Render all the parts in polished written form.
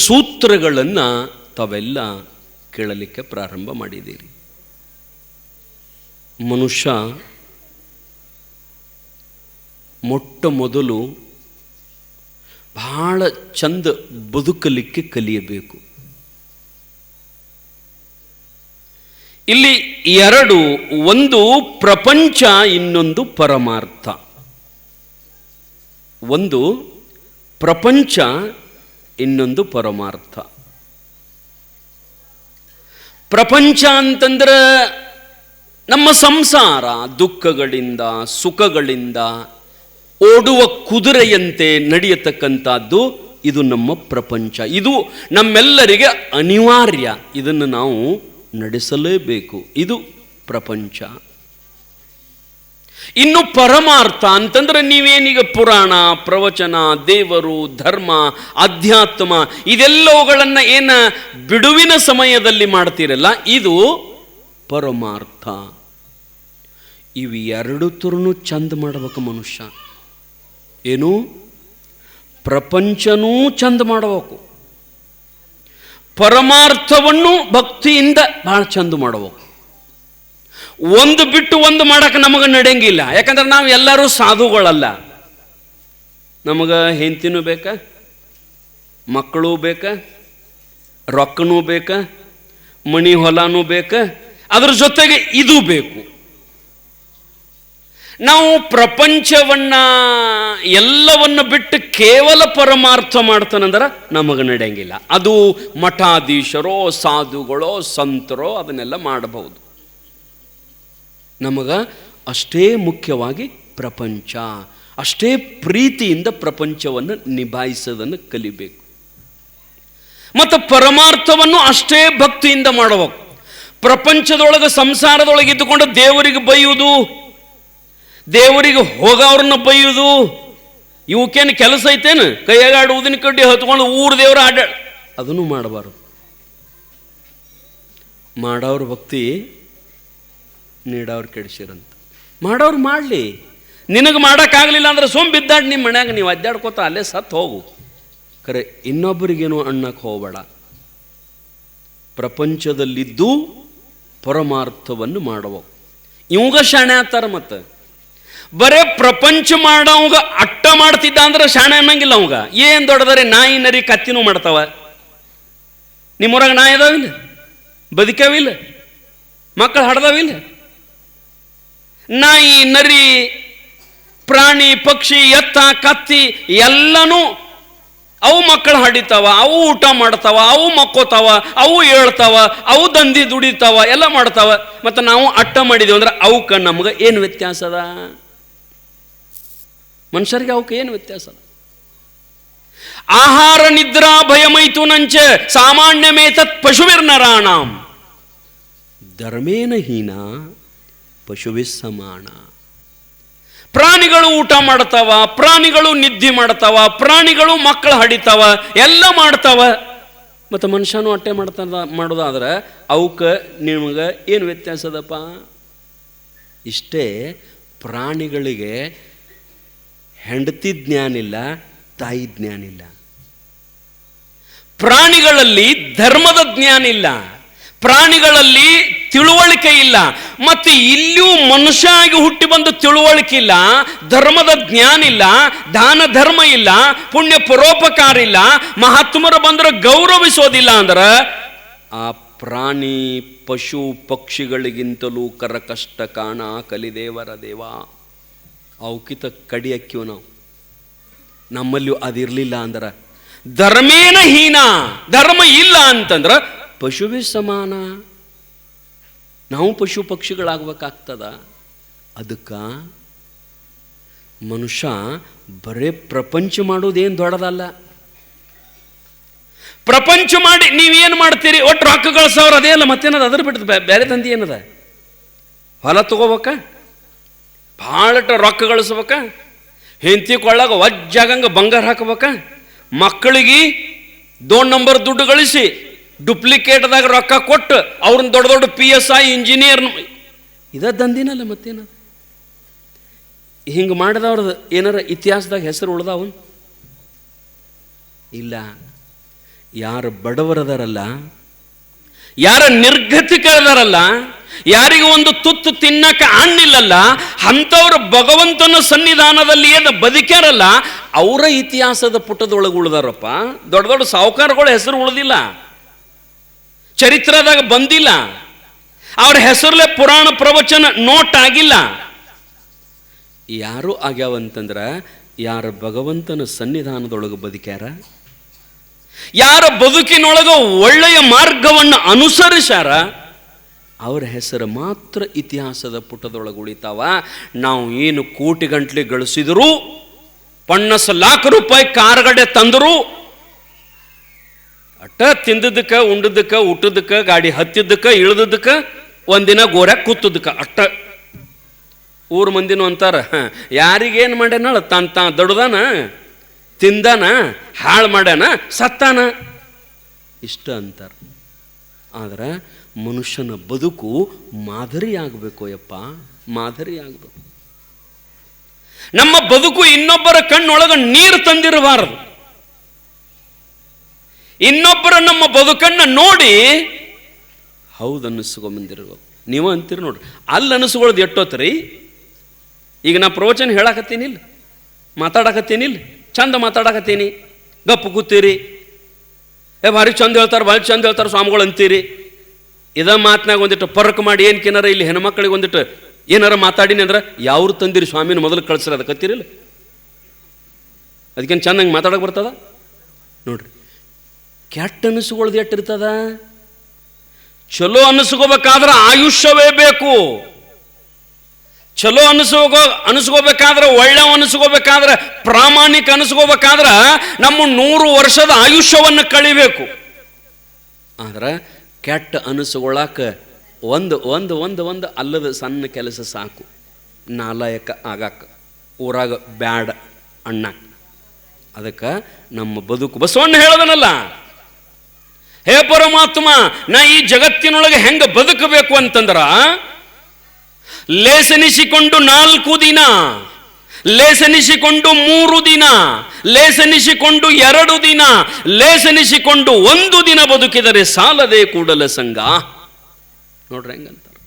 ಸೂತ್ರಗಳನ್ನು ತಾವೆಲ್ಲ ಕೇಳಲಿಕ್ಕೆ ಪ್ರಾರಂಭ ಮಾಡಿದ್ದೀರಿ. ಮನುಷ್ಯ ಮೊಟ್ಟ ಮೊದಲು ಬಹಳ ಚಂದ ಬದುಕಲಿಕ್ಕೆ ಕಲಿಯಬೇಕು. ಇಲ್ಲಿ ಎರಡು, ಒಂದು ಪ್ರಪಂಚ, ಇನ್ನೊಂದು ಪರಮಾರ್ಥ. ಒಂದು ಪ್ರಪಂಚ, ಇನ್ನೊಂದು ಪರಮಾರ್ಥ. ಪ್ರಪಂಚ ಅಂತಂದ್ರೆ ನಮ್ಮ ಸಂಸಾರ, ದುಃಖಗಳಿಂದ ಸುಖಗಳಿಂದ ಓಡುವ ಕುದುರೆಯಂತೆ ನಡೆಯತಕ್ಕಂಥದ್ದು. ಇದು ನಮ್ಮ ಪ್ರಪಂಚ. ಇದು ನಮ್ಮೆಲ್ಲರಿಗೆ ಅನಿವಾರ್ಯ. ಇದನ್ನು ನಾವು ನಡೆಸಲೇಬೇಕು. ಇದು ಪ್ರಪಂಚ. ಇನ್ನು ಪರಮಾರ್ಥ ಅಂತಂದ್ರೆ ನೀವೇನೀಗ ಪುರಾಣ, ಪ್ರವಚನ, ದೇವರು, ಧರ್ಮ, ಅಧ್ಯಾತ್ಮ ಇದೆಲ್ಲವುಗಳನ್ನು ಬಿಡುವಿನ ಸಮಯದಲ್ಲಿ ಮಾಡ್ತೀರಲ್ಲ, ಇದು ಪರಮಾರ್ಥ. ಇವು ಎರಡು ತುರುನು ಚಂದ ಮಾಡಬೇಕು ಮನುಷ್ಯ. ಏನು? ಪ್ರಪಂಚನೂ ಚಂದ ಮಾಡಬೇಕು, ಪರಮಾರ್ಥವನ್ನು ಭಕ್ತಿಯಿಂದ ಬಹಳ ಚಂದ ಮಾಡಬೇಕು. ಒಂದು ಬಿಟ್ಟು ಒಂದು ಮಾಡಕ್ಕೆ ನಮಗೆ ನಡೆಯಂಗಿಲ್ಲ. ಯಾಕಂದ್ರೆ ನಾವು ಎಲ್ಲರೂ ಸಾಧುಗಳಲ್ಲ. ನಮಗೆ ಹೆಂಡತಿನೂ ಬೇಕಾ, ಮಕ್ಕಳು ಬೇಕಾ, ರೊಕ್ಕನೂ ಬೇಕಾ, ಮಣಿ ಹೊಲನೂ ಬೇಕಾ, ಅದ್ರ ಜೊತೆಗೆ ಇದು ಬೇಕು. ನಾವು ಪ್ರಪಂಚವನ್ನ ಎಲ್ಲವನ್ನು ಬಿಟ್ಟು ಕೇವಲ ಪರಮಾರ್ಥ ಮಾಡ್ತಾನಂದ್ರೆ ನಮಗೆ ನಡೆಯಂಗಿಲ್ಲ. ಅದು ಮಠಾಧೀಶರೋ, ಸಾಧುಗಳೋ, ಸಂತರೋ ಅದನ್ನೆಲ್ಲ ಮಾಡಬಹುದು. ನಮಗ ಅಷ್ಟೇ ಮುಖ್ಯವಾಗಿ ಪ್ರಪಂಚ, ಅಷ್ಟೇ ಪ್ರೀತಿಯಿಂದ ಪ್ರಪಂಚವನ್ನು ನಿಭಾಯಿಸೋದನ್ನು ಕಲಿಬೇಕು. ಮತ್ತು ಪರಮಾರ್ಥವನ್ನು ಅಷ್ಟೇ ಭಕ್ತಿಯಿಂದ ಮಾಡಬೇಕು. ಪ್ರಪಂಚದೊಳಗೆ, ಸಂಸಾರದೊಳಗೆ ಇದ್ದುಕೊಂಡು ದೇವರಿಗೆ ಬೈಯುವುದು, ದೇವರಿಗೆ ಹೋಗೋವ್ರನ್ನ ಬೈಯುವುದು, ಇವಕ್ಕೇನು ಕೆಲಸ ಐತೇನು? ಕೈಯಾಗ ಊದಿನ ಕಡ್ಡಿ ಹೊತ್ಕೊಂಡು ಊರು ದೇವರ ಅದನ್ನು ಮಾಡಬಾರ್ದು. ಮಾಡೋರು ಭಕ್ತಿ, ನೀಡೋರು ಕೆಡಿಸಿರಂತ. ಮಾಡೋರು ಮಾಡಲಿ. ನಿನಗೆ ಮಾಡೋಕ್ಕಾಗಲಿಲ್ಲ ಅಂದ್ರೆ ಸೋಮ್ ಬಿದ್ದಾಡ್ ನಿಮ್ಮ ಮನ್ಯಾಗ ನೀವು ಅಡ್ಡಾಡ್ಕೋತ ಅಲ್ಲೇ ಸತ್ತು ಹೋಗು. ಖರೆ ಇನ್ನೊಬ್ಬರಿಗೇನು ಅನ್ನಕ್ಕೆ ಹೋಗಬೇಡ. ಪ್ರಪಂಚದಲ್ಲಿದ್ದು ಪರಮಾರ್ಥವನ್ನು ಮಾಡಬೇಕು. ಇವಾಗ ಶಾಣೆ ಆಗ್ತಾರ. ಮತ್ತು ಬರೇ ಪ್ರಪಂಚ ಮಾಡೋವಾಗ ಅಟ್ಟ ಮಾಡ್ತಿದ್ದ ಅಂದ್ರೆ ಶಾಣೆ ಅನ್ನಂಗಿಲ್ಲ. ಅವಾಗ ಏನು ದೊಡ್ಡದರೆ ನಾಯಿ ನರಿ ಕತ್ತಿನೂ ಮಾಡ್ತಾವ. ನಿಮ್ಮೂರಾಗ ನಾಯಿ ಅದಾವಿಲ್ಲ, ಬದುಕವಿಲ್ಲ, ಮಕ್ಕಳು ಹಡ್ದಾವಿಲ್ಲ. ನಾಯಿ, ನರಿ, ಪ್ರಾಣಿ, ಪಕ್ಷಿ, ಎತ್ತ, ಕತ್ತಿ ಎಲ್ಲನೂ ಅವು ಮಕ್ಕಳು ಹಡಿತಾವ, ಅವು ಊಟ ಮಾಡ್ತಾವ, ಅವು ಮಕ್ಕೋತಾವ, ಅವು ಹೇಳ್ತಾವ, ಅವು ದಂಧಿ ದುಡಿತಾವ, ಎಲ್ಲ ಮಾಡ್ತಾವ. ಮತ್ತು ನಾವು ಅಟ್ಟ ಮಾಡಿದೇವು ಅಂದ್ರೆ ಅವಕ್ಕೆ ನಮ್ಗೆ ಏನು ವ್ಯತ್ಯಾಸ ಅದ? ಮನುಷ್ಯರಿಗೆ ಅವಕ್ಕೆ ಏನು ವ್ಯತ್ಯಾಸ ಅದ? ಆಹಾರ ನಿದ್ರಾ ಭಯಮೈಥುನಂಚ ಸಾಮಾನ್ಯಮೇತತ್ ಪಶುವಿರ್ನರಾಣಾಂ ಧರ್ಮೇನ ಹೀನ ಪಶುವಿಸ್ಸಮಾನ. ಪ್ರಾಣಿಗಳು ಊಟ ಮಾಡ್ತಾವ, ಪ್ರಾಣಿಗಳು ನಿದ್ದೆ ಮಾಡ್ತಾವ, ಪ್ರಾಣಿಗಳು ಮಕ್ಕಳು ಹಡಿತಾವ, ಎಲ್ಲ ಮಾಡ್ತಾವ. ಮತ್ತು ಮನುಷ್ಯನೂ ಅಟ್ಟೆ ಮಾಡೋದಾದ್ರೆ ಅವಕ್ಕೆ ನಿಮಗೆ ಏನು ವ್ಯತ್ಯಾಸ ಅದಪ್ಪ? ಇಷ್ಟೇ. ಪ್ರಾಣಿಗಳಿಗೆ ಹೆಂಡತಿ ಜ್ಞಾನ ಇಲ್ಲ, ತಾಯಿ ಜ್ಞಾನ ಇಲ್ಲ. ಪ್ರಾಣಿಗಳಲ್ಲಿ ಧರ್ಮದ ಜ್ಞಾನ ಇಲ್ಲ, ಪ್ರಾಣಿಗಳಲ್ಲಿ ತಿಳುವಳಿಕೆ ಇಲ್ಲ. ಮತ್ತು ಇಲ್ಲಿಯೂ ಮನುಷ್ಯ ಆಗಿ ಹುಟ್ಟಿ ಬಂದು ತಿಳುವಳಿಕೆ ಇಲ್ಲ, ಧರ್ಮದ ಜ್ಞಾನ ಇಲ್ಲ, ದಾನ ಧರ್ಮ ಇಲ್ಲ, ಪುಣ್ಯ ಪರೋಪಕಾರ ಇಲ್ಲ, ಮಹಾತ್ಮರು ಬಂದ್ರೆ ಗೌರವಿಸೋದಿಲ್ಲ. ಅಂದ್ರೆ ಆ ಪ್ರಾಣಿ ಪಶು ಪಕ್ಷಿಗಳಿಗಿಂತಲೂ ಕಷ್ಟ ಕಾಣ ಕಲಿದೇವರ ದೇವ. ಅವಕಿತ ಕಡಿ ಅಕ್ಕಿವು ನಾವು. ನಮ್ಮಲ್ಲಿಯೂ ಅದಿರಲಿಲ್ಲ ಅಂದ್ರೆ ಧರ್ಮೇನ ಹೀನ. ಧರ್ಮ ಇಲ್ಲ ಅಂತಂದ್ರೆ ಪಶುವೇ ಸಮಾನ. ನಾವು ಪಶು ಪಕ್ಷಿಗಳಾಗಬೇಕಾಗ್ತದ. ಅದಕ್ಕೆ ಮನುಷ್ಯ ಬರೇ ಪ್ರಪಂಚ ಮಾಡೋದೇನು ದೊಡ್ಡದಲ್ಲ. ಪ್ರಪಂಚ ಮಾಡಿ ನೀವೇನು ಮಾಡ್ತೀರಿ? ಒಟ್ಟು ರೊಕ್ಕ ಗಳಿಸೋರು ಅದೇ ಅಲ್ಲ, ಮತ್ತೇನದ? ಅದ್ರ ಬಿಟ್ಟು ಬೇರೆ ದಂಧೆ ಏನದ? ಹೊಲ ತಗೋಬೇಕ, ಭಾಳಟ ರೊಕ್ಕ ಗಳಿಸ್ಬೇಕ, ಹೆಂಡತಿ ಕೊಳ್ಳಾಗ ವಜ್ಜಾಗಂಗ ಬಂಗಾರ ಹಾಕಬೇಕ, ಮಕ್ಕಳಿಗೆ 2 ನಂಬರ್ ದುಡ್ಡು ಗಳಿಸಿ ಡುಪ್ಲಿಕೇಟ್ದಾಗ ರೊಕ್ಕ ಕೊಟ್ಟು ಅವ್ರನ್ನ ದೊಡ್ಡ ದೊಡ್ಡ PSI ಇಂಜಿನಿಯರ್, ಇದ ದಂದಿನಲ್ಲ ಮತ್ತೇನ? ಹಿಂಗೆ ಮಾಡಿದವ್ರದ್ದು ಏನಾರ ಇತಿಹಾಸದಾಗ ಹೆಸರು ಉಳ್ದಾವನ್? ಇಲ್ಲ. ಯಾರು ಬಡವರದಾರಲ್ಲ, ಯಾರ ನಿರ್ಗತಿಕರದಾರಲ್ಲ, ಯಾರಿಗೂ ಒಂದು ತುತ್ತು ತಿನ್ನಕ್ಕೆ ಹಣ್ಣಿಲ್ಲಲ್ಲ, ಅಂಥವ್ರು ಭಗವಂತನ ಸನ್ನಿಧಾನದಲ್ಲಿ ಏನು ಬದುಕ್ಯಾರಲ್ಲ, ಅವರ ಇತಿಹಾಸದ ಪುಟದೊಳಗೆ ಉಳಿದಾರಪ್ಪ. ದೊಡ್ಡ ದೊಡ್ಡ ಸಾಹುಕಾರಗಳ ಹೆಸರು ಉಳಿದಿಲ್ಲ, ಚರಿತ್ರದಾಗ ಬಂದಿಲ್ಲ, ಅವ್ರ ಹೆಸರಲ್ಲೇ ಪುರಾಣ ಪ್ರವಚನ ನೋಟ್ ಆಗಿಲ್ಲ. ಯಾರು ಆಗ್ಯಾವಂತಂದ್ರ ಯಾರ ಭಗವಂತನ ಸನ್ನಿಧಾನದೊಳಗೆ ಬದುಕ್ಯಾರ, ಯಾರ ಬದುಕಿನೊಳಗ ಒಳ್ಳೆಯ ಮಾರ್ಗವನ್ನು ಅನುಸರಿಸ್ಯಾರ, ಅವರ ಹೆಸರು ಮಾತ್ರ ಇತಿಹಾಸದ ಪುಟದೊಳಗೆ ಉಳಿತಾವ. ನಾವು ಏನು ಕೋಟಿ ಗಂಟ್ಲೆ ಗಳಿಸಿದರೂ, 50 लाख ರೂಪಾಯಿ ಕಾರ್ಗಡೆ ತಂದರು, ಅಟ್ಟ ತಿಂದದಕ್ಕೆ, ಉಂಡದಕ್ಕೆ, ಊಟದಕ್ಕೆ, ಗಾಡಿ ಹತ್ತಿದ್ದಕ್ಕೆ, ಇಳಿದದಕ್ಕೆ, ಒಂದಿನ ಗೋರ್ಯಾಗ ಕೂತದಕ್ಕೆ ಅಟ್ಟ. ಊರ್ ಮಂದಿನೂ ಅಂತಾರ, ಯಾರಿಗೇನು ಮಾಡ್ಯಾನ, ತಾನ ದೊಡ್ಡದಾನ, ತಿಂದಾನ, ಹಾಳು ಮಾಡ್ಯಾನ, ಸತ್ತಾನ, ಇಷ್ಟ ಅಂತಾರ. ಆದ್ರೆ ಮನುಷ್ಯನ ಬದುಕು ಮಾದರಿ ಆಗಬೇಕು ಯಪ್ಪ, ಮಾದರಿ ಆಗಬೇಕು. ನಮ್ಮ ಬದುಕು ಇನ್ನೊಬ್ಬರ ಕಣ್ಣೊಳಗ ನೀರು ತಂದಿರಬಾರದು. ಇನ್ನೊಬ್ಬರ ನಮ್ಮ ಬದುಕನ್ನ ನೋಡಿ ಹೌದು ಅನ್ನಿಸ್ಕೊಂಬಂದಿರ್ಬೇಕು. ನೀವು ಅಂತೀರಿ ನೋಡ್ರಿ, ಅಲ್ಲಿ ಅನಿಸ್ಕೊಳ್ಳೋದು ಎಷ್ಟೊತ್ತರಿ. ಈಗ ನಾ ಪ್ರವಚನ ಹೇಳಾಕತ್ತೀನಿಲ್ಲ, ಮಾತಾಡಕತ್ತೀನಿಲ್ಲ, ಚಂದ ಮಾತಾಡಕತ್ತೀನಿ, ಗಪ್ಪು ಕೂತೀರಿ, ಭಾರಿ ಚಂದ ಹೇಳ್ತಾರೆ, ಭಾರಿ ಚಂದ ಹೇಳ್ತಾರೆ ಸ್ವಾಮಿಗಳು ಅಂತೀರಿ. ಇದ ಮಾತನಾಗ ಒಂದಿಟ್ಟು ಪರಕ್ ಮಾಡಿ ಏನಕ್ಕಿನಾರ ಇಲ್ಲಿ ಹೆಣ್ಮಕ್ಳಿಗೆ ಒಂದಿಟ್ಟು ಏನಾರ ಮಾತಾಡಿನಿ ಅಂದ್ರೆ ಯಾವ್ರು ತಂದಿರಿ ಸ್ವಾಮಿನ ಮೊದಲು ಕಳ್ಸ್ರಿ, ಅದಕ್ಕೆ ಕತ್ತೀರಿಲ್ಲ, ಅದಕ್ಕೇನು ಚಂದಂಗೆ ಮಾತಾಡಕ್ಕೆ ಬರ್ತದ ನೋಡ್ರಿ. ಕೆಟ್ಟ ಅನಿಸ್ಕೊಳ್ಳೋದು ಎಟ್ಟಿರ್ತದ. ಚಲೋ ಅನಿಸ್ಕೋಬೇಕಾದ್ರೆ ಆಯುಷ್ಯವೇ ಬೇಕು. ಚಲೋ ಅನಿಸ್ಕೋಬೇಕಾದ್ರೆ, ಒಳ್ಳೆ ಅನಿಸ್ಕೋಬೇಕಾದ್ರೆ, ಪ್ರಾಮಾಣಿಕ ಅನಿಸ್ಕೋಬೇಕಾದ್ರೆ ನಮ್ಮ 100 ವರ್ಷದ ಆಯುಷ್ಯವನ್ನು ಕಳಿಬೇಕು. ಆದ್ರೆ ಕೆಟ್ಟ ಅನಿಸ್ಕೊಳ್ಳಾಕ ಒಂದು ಒಂದು ಒಂದು ಒಂದು ಅಲ್ಲದ ಸಣ್ಣ ಕೆಲಸ ಸಾಕು, ನಾಲಾಯಕ ಆಗಾಕ, ಊರಾಗ ಬ್ಯಾಡ ಅಣ್ಣ. ಅದಕ್ಕೆ ನಮ್ಮ ಬದುಕು ಬಸವಣ್ಣ ಹೇಳದನಲ್ಲ, ಹೇ ಪರಮಾತ್ಮ, ನಾ ಈ ಜಗತ್ತಿನೊಳಗೆ ಹೆಂಗ ಬದುಕಬೇಕು ಅಂತಂದ್ರ, ಲೇಸನಿಸಿಕೊಂಡು 4 ದಿನ, ಲೇಸನಿಸಿಕೊಂಡು 3 ದಿನ, ಲೇಸನಿಸಿಕೊಂಡು 2 ದಿನ, ಲೇಸನಿಸಿಕೊಂಡು 1 ದಿನ ಬದುಕಿದರೆ ಸಾಲದೆ ಕೂಡಲ ಸಂಗ. ನೋಡ್ರಿ ಹೆಂಗಂತಾರೆ.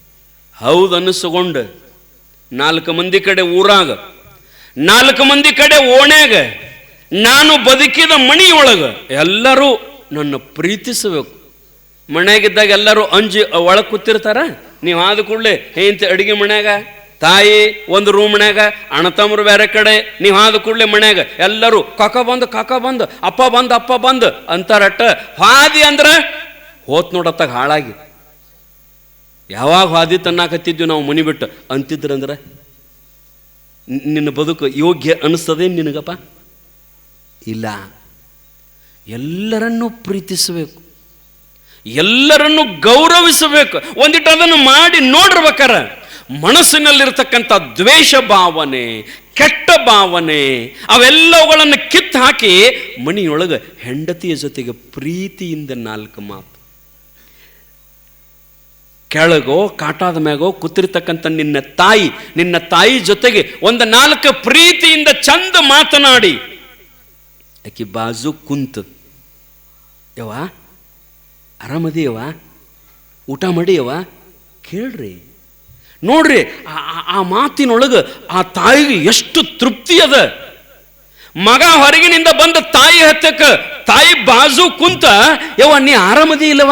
ಹೌದು ಅನ್ನಿಸ್ಕೊಂಡು 4 ಮಂದಿ ಕಡೆ ಊರಾಗ, 4 ಮಂದಿ ಕಡೆ ಓಣ್ಯಾಗ, ನಾನು ಬದುಕಿದ ಮಣಿಯೊಳಗ ಎಲ್ಲರೂ ನನ್ನ ಪ್ರೀತಿಸಬೇಕು. ಮನ್ಯಾಗಿದ್ದಾಗ ಎಲ್ಲರೂ ಅಂಜಿ ಒಳಗೆ ಕೂತಿರ್ತಾರ. ನೀವು ಆದ ಕೂಡಲೇ ಹೆಂತ ಅಡಿಗೆ ಮನ್ಯಾಗ, ತಾಯಿ ಒಂದು ರೂಮ್ನ್ಯಾಗ, ಅಣ್ಣತಮ್ಮರು ಬೇರೆ ಕಡೆ, ನೀವು ಆದ ಕೂಡಲೇ ಮನ್ಯಾಗ ಎಲ್ಲರೂ ಕಾಕ ಬಂದು ಅಪ್ಪ ಬಂದು ಅಂತಾರಟ್ಟ. ಹಾದಿ ಅಂದ್ರೆ ಹೋತ್ ನೋಡತ್ತಾಗ ಹಾಳಾಗಿ. ಯಾವಾಗ ಹಾದಿ ತನ್ನಾಕತ್ತಿದ್ವಿ ನಾವು ಮನಿ ಬಿಟ್ಟು ಅಂತಿದ್ರಂದ್ರೆ ನಿನ್ನ ಬದುಕು ಯೋಗ್ಯ ಅನಿಸ್ತದೆ ನಿನಗಪ್ಪ? ಇಲ್ಲ. ಎಲ್ಲರನ್ನೂ ಪ್ರೀತಿಸಬೇಕು, ಎಲ್ಲರನ್ನೂ ಗೌರವಿಸಬೇಕು. ಒಂದಿಟ್ಟು ಅದನ್ನು ಮಾಡಿ ನೋಡಿರ್ಬೇಕಾರ ಮನಸ್ಸಿನಲ್ಲಿರ್ತಕ್ಕಂಥ ದ್ವೇಷ ಭಾವನೆ, ಕೆಟ್ಟ ಭಾವನೆ ಅವೆಲ್ಲವುಗಳನ್ನು ಕಿತ್ತು ಹಾಕಿ ಮನೆಯೊಳಗೆ ಹೆಂಡತಿಯ ಜೊತೆಗೆ ಪ್ರೀತಿಯಿಂದ 4 ಮಾತು, ಕೆಳಗೋ ಕಾಟಾದ ಮ್ಯಾಗೋ ಕೂತಿರ್ತಕ್ಕಂಥ ನಿನ್ನ ತಾಯಿ ಜೊತೆಗೆ ಒಂದು 4 ಪ್ರೀತಿಯಿಂದ ಚಂದ ಮಾತನಾಡಿ, ಆಕಿ ಬಾಜು ಕುಂತ, ಯವ್ವ ಆರಾಮದಿಯವ, ಊಟ ಮಾಡಿಯವ ಕೇಳ್ರಿ. ನೋಡ್ರಿ ಆ ಮಾತಿನೊಳಗೆ ಆ ತಾಯಿಗೆ ಎಷ್ಟು ತೃಪ್ತಿ ಅದ. ಮಗ ಹೊರಗಿನಿಂದ ಬಂದ ತಾಯಿ ಹತ್ತಕ್ಕ ತಾಯಿ ಬಾಜು ಕುಂತ, ಯವ್ವ ನೀ ಆರಾಮದಿ ಇಲ್ಲವ,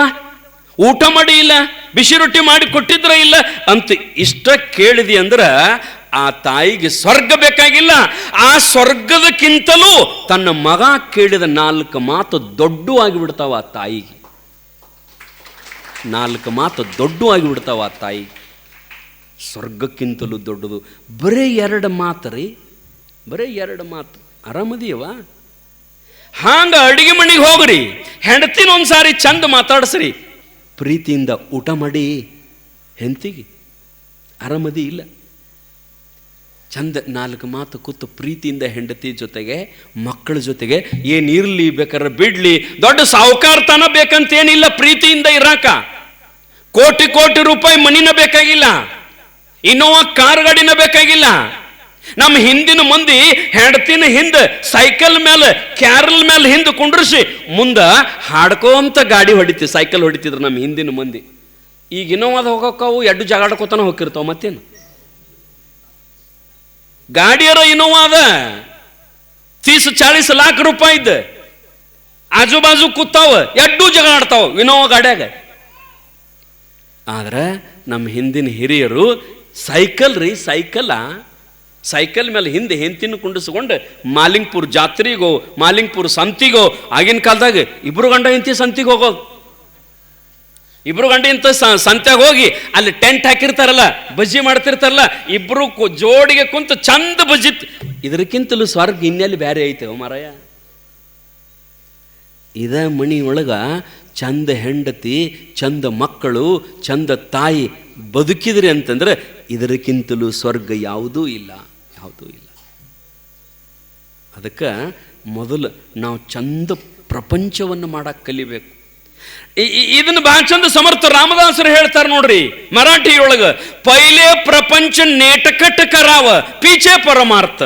ಊಟ ಮಾಡಿ ಇಲ್ಲ, ಬಿಸಿ ರೊಟ್ಟಿ ಮಾಡಿ ಕೊಟ್ಟಿದ್ರ ಇಲ್ಲ ಅಂತ ಇಷ್ಟ ಕೇಳಿದಿ ಅಂದ್ರ ಆ ತಾಯಿಗೆ ಸ್ವರ್ಗ ಬೇಕಾಗಿಲ್ಲ. ಆ ಸ್ವರ್ಗದಕ್ಕಿಂತಲೂ ತನ್ನ ಮಗ ಕೇಳಿದ 4 ಮಾತು ದೊಡ್ಡವಾಗಿ ಬಿಡ್ತಾವ ಆ ತಾಯಿಗೆ. 4 ಮಾತು ದೊಡ್ಡವಾಗಿ ಬಿಡ್ತಾವ ಆ ತಾಯಿ, ಸ್ವರ್ಗಕ್ಕಿಂತಲೂ ದೊಡ್ಡದು. ಬರೀ 2 ಮಾತು ರೀ, ಬರೀ 2 ಮಾತು. ಆರಾಮದಿಯವ? ಹಾಂಗ ಅಡಿಗೆ ಮನೆಗೆ ಹೋಗ್ರಿ, ಹೆಂಡತಿನ ಒಂದ್ಸಾರಿ ಚಂದ ಮಾತಾಡ್ಸ್ರಿ, ಪ್ರೀತಿಯಿಂದ ಊಟ ಮಾಡಿ ಹೆಂಡತಿಗೆ ಆರಾಮದಿ ಇಲ್ಲ, ಚಂದ 4 ಮಾತು ಕೂತು ಪ್ರೀತಿಯಿಂದ ಹೆಂಡತಿ ಜೊತೆಗೆ, ಮಕ್ಕಳ ಜೊತೆಗೆ, ಏನಿರಲಿ ಬೇಕಾದ್ರೆ ಬಿಡ್ಲಿ, ದೊಡ್ಡ ಸಾಹುಕಾರತನ ಬೇಕಂತೇನಿಲ್ಲ ಪ್ರೀತಿಯಿಂದ ಇರಾಕ. ಕೋಟಿ ರೂಪಾಯಿ ಮನಿನ ಬೇಕಾಗಿಲ್ಲ, ಇನ್ನೋವಾ ಕಾರ್ ಗಾಡಿನ ಬೇಕಾಗಿಲ್ಲ, ನಮ್ಮ ಹಿಂದಿನ ಮಂದಿ ಹೆಂಡತಿನ ಹಿಂದೆ ಸೈಕಲ್ ಮೇಲೆ ಕ್ಯಾರಲ್ ಮೇಲೆ ಹಿಂದೆ ಕುಂಡ್ರಿಸಿ ಮುಂದೆ ಹಾಡ್ಕೋಂತ ಗಾಡಿ ಹೊಡಿತೀವಿ, ಸೈಕಲ್ ಹೊಡಿತಿದ್ರು ನಮ್ಮ ಹಿಂದಿನ ಮಂದಿ. ಈಗ ಇನ್ನೋವಾದ ಹೋಗೋಕ್ಕವು ಎಡ್ಡು ಜಗಾಡ್ಕೋತಾನೆ ಹೋಗಿರ್ತಾವ. ಮತ್ತೇನು ಗಾಡಿಯರ ಇನ್ನೋವಾದ 30-40 लाख ರೂಪಾಯಿದ ಆಜು ಬಾಜು ಕೂತಾವ, ಎಡ್ಡು ಜಗಾಡ್ತಾವ ಇನ್ನೋವಾ ಗಾಡ್ಯಾಗ. ಆದ್ರೆ ನಮ್ಮ ಹಿಂದಿನ ಹಿರಿಯರು ಸೈಕಲ್ ರೀ, ಸೈಕಲ್ ಮೇಲೆ ಹಿಂದೆ ಹೆಂತಿನ ಕುಂಡಿಸ್ಕೊಂಡು ಮಾಲಿಂಗ್ಪುರ್ ಜಾತ್ರೆಗೋ ಮಾಲಿಂಗ್ಪುರ್ ಸಂತಿಗೋ, ಆಗಿನ ಕಾಲದಾಗ ಇಬ್ರು ಗಂಡ ಹೆಂಡತಿ ಸಂತಿಗೆ ಹೋಗೋದು. ಇಬ್ರು ಗಂಡ ಇಂತ ಸಂತ್ಯಾಗ ಹೋಗಿ ಅಲ್ಲಿ ಟೆಂಟ್ ಹಾಕಿರ್ತಾರಲ್ಲ, ಬಜ್ಜಿ ಮಾಡ್ತಿರ್ತಾರಲ್ಲ, ಇಬ್ರು ಜೋಡಿಗೆ ಕುಂತು ಚಂದ ಬಜ್ಜಿ. ಇದಕ್ಕಿಂತಲೂ ಸ್ವರ್ಗ ಇನ್ನೆಲ್ಲಿ ಬೇರೆ ಐತೆ ಮಾರಾಯ. ಇದ ಮಣಿ ಒಳಗ ಚಂದ ಹೆಂಡತಿ, ಚಂದ ಮಕ್ಕಳು, ಚಂದ ತಾಯಿ ಬದುಕಿದ್ರಿ ಅಂತಂದ್ರೆ ಇದಕ್ಕಿಂತಲೂ ಸ್ವರ್ಗ ಯಾವುದೂ ಇಲ್ಲ. ಅದಕ್ಕೆ ಮೊದಲು ನಾವು ಚಂದ ಪ್ರಪಂಚವನ್ನು ಮಾಡಕ್ಕೆ ಕಲಿಬೇಕು. ಇದನ್ನು ಬಹಳ ಚಂದ ಸಮರ್ಥ ರಾಮದಾಸರು ಹೇಳ್ತಾರೆ ನೋಡ್ರಿ ಮರಾಠಿಯೊಳಗ, ಪೈಲೆ ಪ್ರಪಂಚ ನೇಟಕಟ್ ಕರಾವ ಪೀಚೆ ಪರಮಾರ್ಥ.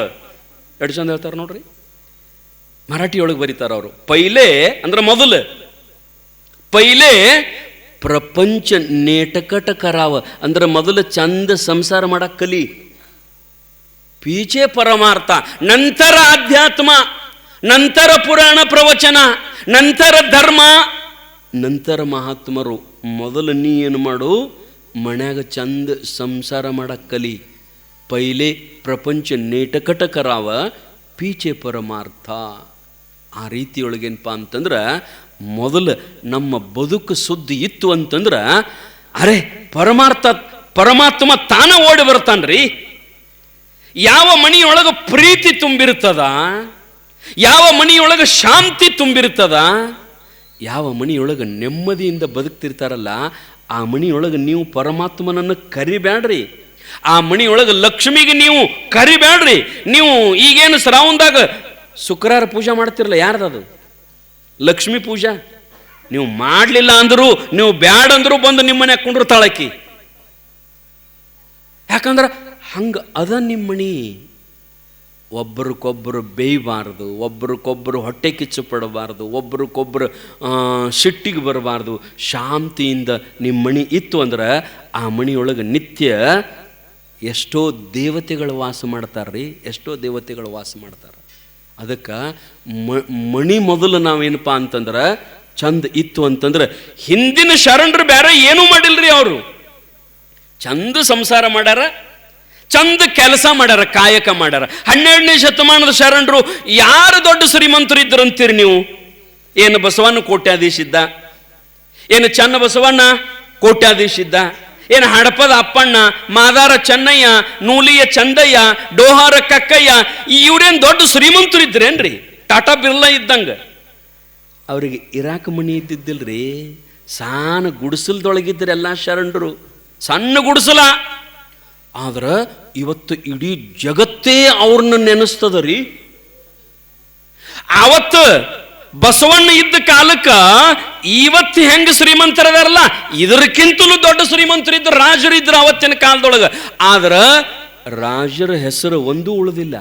ಎಷ್ಟು ಚಂದ ಹೇಳ್ತಾರೆ ನೋಡ್ರಿ, ಮರಾಠಿಯೊಳಗೆ ಬರೀತಾರ ಅವರು. ಪೈಲೆ ಅಂದ್ರೆ ಮೊದಲು, ಪೈಲೆ ಪ್ರಪಂಚ ನೇಟಕಟ ಕರಾವ ಅಂದ್ರೆ ಮೊದಲು ಚಂದ ಸಂಸಾರ ಮಾಡಕ್ ಕಲಿ, ಪೀಚೆ ಪರಮಾರ್ಥ, ನಂತರ ಅಧ್ಯಾತ್ಮ, ನಂತರ ಪುರಾಣ ಪ್ರವಚನ, ನಂತರ ಧರ್ಮ, ನಂತರ ಮಹಾತ್ಮರು. ಮೊದಲು ನೀ ಏನು ಮಾಡು, ಮನ್ಯಾಗ ಚಂದ ಸಂಸಾರ ಮಾಡಕ್ ಕಲಿ. ಪೈಲೆ ಪ್ರಪಂಚ ನೇಟಕಟ ಕರಾವ ಪೀಚೆ ಪರಮಾರ್ಥ. ಆ ರೀತಿಯೊಳಗೇನಪ್ಪ ಅಂತಂದ್ರೆ ಮೊದಲು ನಮ್ಮ ಬದುಕು ಸುದ್ದಿ ಇತ್ತು ಅಂತಂದ್ರೆ ಅರೆ ಪರಮಾತ್ಮ ತಾನ ಓಡಿ ಬರ್ತಾನ್ರಿ. ಯಾವ ಮನೆಯೊಳಗೆ ಪ್ರೀತಿ ತುಂಬಿರ್ತದ, ಯಾವ ಮನೆಯೊಳಗೆ ಶಾಂತಿ ತುಂಬಿರ್ತದ, ಯಾವ ಮನೆಯೊಳಗೆ ನೆಮ್ಮದಿಯಿಂದ ಬದುಕ್ತಿರ್ತಾರಲ್ಲ, ಆ ಮನೆಯೊಳಗೆ ನೀವು ಪರಮಾತ್ಮನನ್ನು ಕರಿಬ್ಯಾಡ್ರಿ. ಆ ಮನೆಯೊಳಗೆ ಲಕ್ಷ್ಮಿಗೆ ನೀವು ಕರಿಬ್ಯಾಡ್ರಿ. ನೀವು ಈಗೇನು ಶ್ರಾವಣದಾಗ ಶುಕ್ರವಾರ ಪೂಜೆ ಮಾಡ್ತಿರಲ್ಲ, ಯಾರ್ದದು ಲಕ್ಷ್ಮೀ ಪೂಜಾ? ನೀವು ಮಾಡಲಿಲ್ಲ ಅಂದ್ರು, ನೀವು ಬ್ಯಾಡ ಅಂದ್ರು ಬಂದು ನಿಮ್ಮನೆ ಕುಂಡ್ರತಾಳಕಿ. ಯಾಕಂದ್ರೆ ಹಂಗ ಅದ ನಿಮ್ಮಣಿ. ಒಬ್ಬರಿಗೊಬ್ಬರು ಬೇಯಬಾರ್ದು, ಒಬ್ರಿಗೊಬ್ಬರು ಹೊಟ್ಟೆ ಕಿಚ್ಚು ಪಡಬಾರ್ದು, ಒಬ್ರಿಗೊಬ್ಬರು ಸಿಟ್ಟಿಗೆ ಬರಬಾರ್ದು. ಶಾಂತಿಯಿಂದ ನಿಮ್ಮ ಮಣಿ ಇತ್ತು ಅಂದ್ರೆ ಆ ಮಣಿಯೊಳಗೆ ನಿತ್ಯ ಎಷ್ಟೋ ದೇವತೆಗಳು ವಾಸ ಮಾಡ್ತಾರ್ರಿ, ಎಷ್ಟೋ ದೇವತೆಗಳು ವಾಸ ಮಾಡ್ತಾರೆ. ಅದಕ್ಕೆ ಮಣಿ ಮೊದಲು ನಾವೇನಪ್ಪ ಅಂತಂದ್ರೆ ಚಂದ ಇತ್ತು ಅಂತಂದ್ರೆ, ಹಿಂದಿನ ಶರಣರು ಬೇರೆ ಏನೂ ಮಾಡಿಲ್ರಿ. ಅವರು ಚಂದ ಸಂಸಾರ ಮಾಡ್ಯಾರ, ಚಂದ ಕೆಲಸ ಮಾಡ್ಯಾರ, ಕಾಯಕ ಮಾಡ್ಯಾರ. 12ನೇ ಶತಮಾನದ ಶರಣರು ಯಾರು ದೊಡ್ಡ ಶ್ರೀಮಂತರು ಇದ್ರು ಅಂತೀರಿ ನೀವು? ಏನು ಬಸವಣ್ಣ ಕೋಟ್ಯಾಧೀಶ ಇದ್ದ? ಏನು ಚನ್ನ ಬಸವಣ್ಣ ಕೋಟ್ಯಾಧೀಶ ಇದ್ದ? ಏನು ಹಡಪದ ಅಪ್ಪಣ್ಣ, ಮಾದಾರ ಚೆನ್ನಯ್ಯ, ನೂಲಿಯ ಚಂದಯ್ಯ, ಡೋಹಾರ ಕಕ್ಕಯ್ಯ, ಇವ್ರೇನು ದೊಡ್ಡ ಶ್ರೀಮಂತರು ಇದ್ರೇನ್ರಿ? ಟಾಟಾ ಬಿರ್ಲಾ ಇದ್ದಂಗ. ಅವ್ರಿಗೆ ಇರಾಕ ಮನಿ ಇದ್ದಿದ್ದಿಲ್ರಿ, ಸಾನ ಗುಡಿಸಲ್ದೊಳಗಿದ್ರು ಎಲ್ಲ ಶರಣರು, ಸಣ್ಣ ಗುಡಿಸಲ. ಆದ್ರೆ ಇವತ್ತು ಇಡೀ ಜಗತ್ತೇ ಅವ್ರನ್ನ ನೆನೆಸ್ತದ ರೀ. ಆವತ್ತು ಬಸವಣ್ಣ ಇದ್ದ ಕಾಲಕ್ಕ ಇವತ್ತು ಹೆಂಗ ಶ್ರೀಮಂತರದಾರಲ್ಲ, ಇದಕ್ಕಿಂತಲೂ ದೊಡ್ಡ ಶ್ರೀಮಂತರಿದ್ರು, ರಾಜರಿದ್ರು ಅವತ್ತಿನ ಕಾಲದೊಳಗ. ಆದ್ರ ರಾಜರ ಹೆಸರು ಒಂದೂ ಉಳಿದಿಲ್ಲ.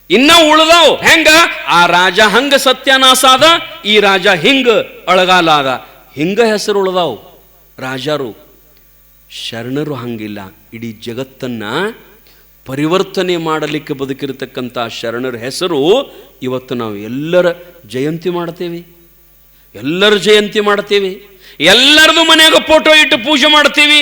ಇನ್ನ ಉಳಿದಾವ್ ಹೆಂಗ? ಆ ರಾಜ ಹಂಗ ಸತ್ಯನಾಶ ಆದ, ಈ ರಾಜ ಹಿಂಗ ಅಳಗಾಲ ಆದ, ಹಿಂಗ ಹೆಸರು ಉಳಿದಾವ್ ರಾಜರು. ಶರಣರು ಹಂಗಿಲ್ಲ. ಇಡೀ ಜಗತ್ತನ್ನ ಪರಿವರ್ತನೆ ಮಾಡಲಿಕ್ಕೆ ಬದುಕಿರತಕ್ಕಂಥ ಶರಣರ ಹೆಸರು ಇವತ್ತು ನಾವು ಎಲ್ಲರ ಜಯಂತಿ ಮಾಡ್ತೇವೆ, ಎಲ್ಲರ ಜಯಂತಿ ಮಾಡ್ತೇವೆ, ಎಲ್ಲರದು ಮನೆಯಾಗ ಫೋಟೋ ಇಟ್ಟು ಪೂಜೆ ಮಾಡ್ತೀವಿ.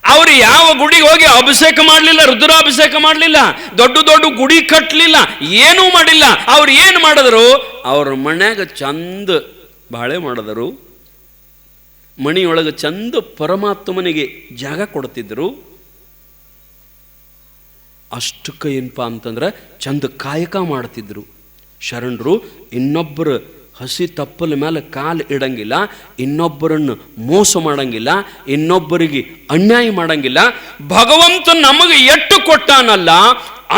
ಅವ್ರು ಯಾವ ಗುಡಿಗೆ ಹೋಗಿ ಅಭಿಷೇಕ ಮಾಡಲಿಲ್ಲ, ರುದ್ರಾಭಿಷೇಕ ಮಾಡಲಿಲ್ಲ, ದೊಡ್ಡ ದೊಡ್ಡ ಗುಡಿ ಕಟ್ಟಲಿಲ್ಲ, ಏನೂ ಮಾಡಿಲ್ಲ. ಅವ್ರು ಏನು ಮಾಡಿದ್ರು? ಅವ್ರ ಮನ್ಯಾಗ ಚಂದ ಬಾಳೆ ಮಾಡಿದರು, ಮಣಿಯೊಳಗೆ ಚಂದ ಪರಮಾತ್ಮನಿಗೆ ಜಾಗ ಕೊಡ್ತಿದ್ರು. ಅಷ್ಟಕ್ಕೆ ಏನಪ್ಪ ಅಂತಂದ್ರೆ ಚಂದ ಕಾಯಕ ಮಾಡ್ತಿದ್ರು ಶರಣರು. ಇನ್ನೊಬ್ಬರು ಹಸಿ ತಪ್ಪಲ ಮೇಲೆ ಕಾಲು ಇಡಂಗಿಲ್ಲ, ಇನ್ನೊಬ್ಬರನ್ನು ಮೋಸ ಮಾಡಂಗಿಲ್ಲ, ಇನ್ನೊಬ್ಬರಿಗೆ ಅನ್ಯಾಯ ಮಾಡಂಗಿಲ್ಲ. ಭಗವಂತ ನಮಗೆ ಎಟ್ಟು ಕೊಟ್ಟಾನಲ್ಲ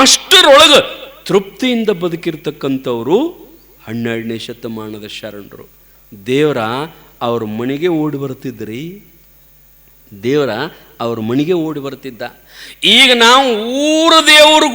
ಅಷ್ಟರೊಳಗೆ ತೃಪ್ತಿಯಿಂದ ಬದುಕಿರ್ತಕ್ಕಂಥವ್ರು 12ನೇ ಶತಮಾನದ ಶರಣರು. ದೇವರ ಅವ್ರ ಮನೆಗೆ ಓಡಿ ಬರ್ತಿದ್ರಿ, ದೇವರ ಅವ್ರ ಮನೆಗೆ ಓಡಿ ಬರ್ತಿದ್ದ. ಈಗ ನಾವು ಊರ ದೇವರು